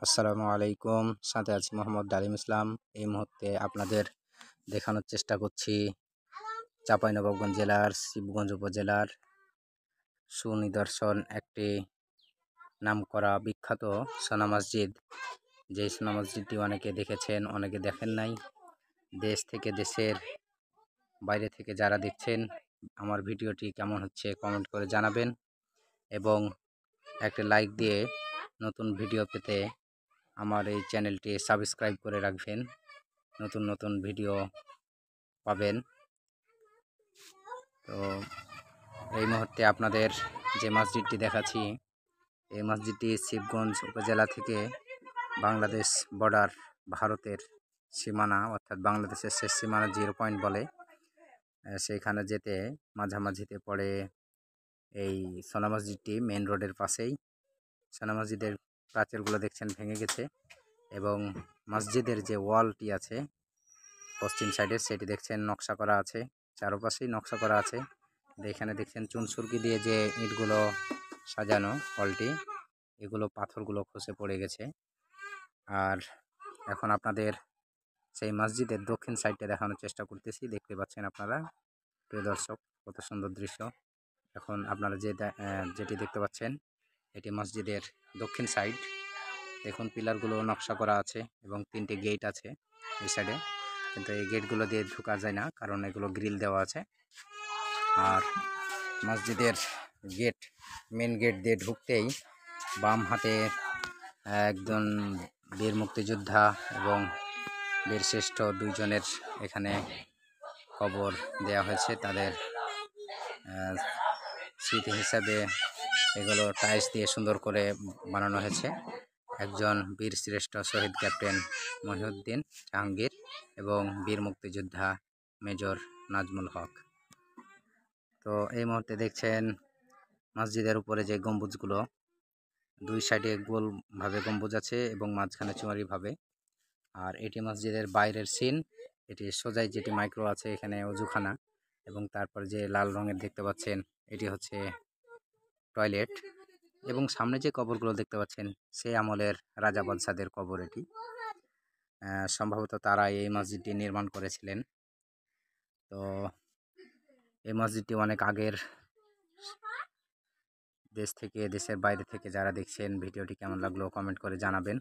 আসসালামু আলাইকুম। সাথে আছি মোহাম্মদ ডালিম ইসলাম। এই মুহূর্তে আপনাদের দেখানোর চেষ্টা করছি চাঁপাইনবাবগঞ্জ জেলার শিবগঞ্জ উপজেলার সুনিদর্শন একটি নামকরা বিখ্যাত সোনা মসজিদ। যেই সোনা মসজিদটি অনেকে দেখেছেন, অনেকে দেখেন নাই। দেশ থেকে দেশের বাইরে থেকে যারা দেখছেন আমার ভিডিওটি কেমন হচ্ছে কমেন্ট করে জানাবেন এবং একটা লাইক দিয়ে নতুন ভিডিও পেতে আমার এই চ্যানেলটি সাবস্ক্রাইব করে রাখবেন। নতুন নতুন ভিডিও পাবেন। তো এই মুহূর্তে আপনাদের যে মসজিদটি দেখাচ্ছি, এই মসজিদটি শিবগঞ্জ উপজেলা থেকে বাংলাদেশ বর্ডার, ভারতের সীমানা অর্থাৎ বাংলাদেশের শেষ সীমানা 0 পয়েন্ট বলে, সেইখানে যেতে মাঝামাঝিতে পড়ে এই সোনা মসজিদটি। মেন রোডের পাশেই। সোনা মসজিদের প্রাচীরগুলো দেখছেন ভেঙে গেছে এবং মসজিদের যে ওয়ালটি আছে পশ্চিম সাইডে সেটি দেখছেন নকশা করা আছে, চারপাশেই নকশা করা আছে। এখানে দেখছেন চুনসুরকি দিয়ে যে ইটগুলো সাজানো হলটি, এগুলো পাথরগুলো খসে পড়ে গেছে। আর এখন আপনাদের সেই মসজিদের দক্ষিণ সাইডটা দেখানোর চেষ্টা করতেছি। দেখতে পাচ্ছেন আপনারা প্রিয় দর্শক, কত সুন্দর দৃশ্য। এখন আপনারা যেটি দেখতে পাচ্ছেন এটি মসজিদের দক্ষিণ সাইড। দেখুন পিলারগুলো নকশা করা আছে এবং 3টে গেট আছে এই সাইডে, কিন্তু এই গেটগুলো দিয়ে ঢোকা যায় না কারণ এগুলো গ্রিল দেওয়া আছে। আর মসজিদের গেট, মেন গেট দিয়ে ঢুকতেই বাম হাতে একজন বীর মুক্তিযোদ্ধা এবং বীরশ্রেষ্ঠ দুইজনের এখানে কবর দেওয়া হয়েছে। তাদের স্মৃতি হিসাবে এগুলো টাইলস দিয়ে সুন্দর করে বানানো হয়েছে। একজন বীরশ্রেষ্ঠ শহীদ ক্যাপ্টেন মহিউদ্দিন জাহাঙ্গীর এবং বীর মুক্তিযোদ্ধা মেজর নাজমুল হক। তো এই মুহূর্তে দেখছেন মসজিদের উপরে যে গম্বুজগুলো, দুই সাইডে গোলভাবে গম্বুজ আছে এবং মাঝখানে চুমারিভাবে। আর এটি মসজিদের বাইরের সিন। এটি সোজাই যেটি মাইক্রো আছে এখানে অজুখানা, এবং তারপর যে লাল রঙের দেখতে পাচ্ছেন এটি হচ্ছে টয়লেট। এবং সামনে যে কবরগুলো দেখতে পাচ্ছেন সেই আমলের রাজা বাদশাদের কবর এটি। সম্ভবত তারা এই মসজিদটি নির্মাণ করেছিলেন। তো এই মসজিদটি অনেক আগের। দেশ থেকে দেশের বাইরে থেকে যারা দেখছেন ভিডিওটি কেমন লাগলো কমেন্ট করে জানাবেন।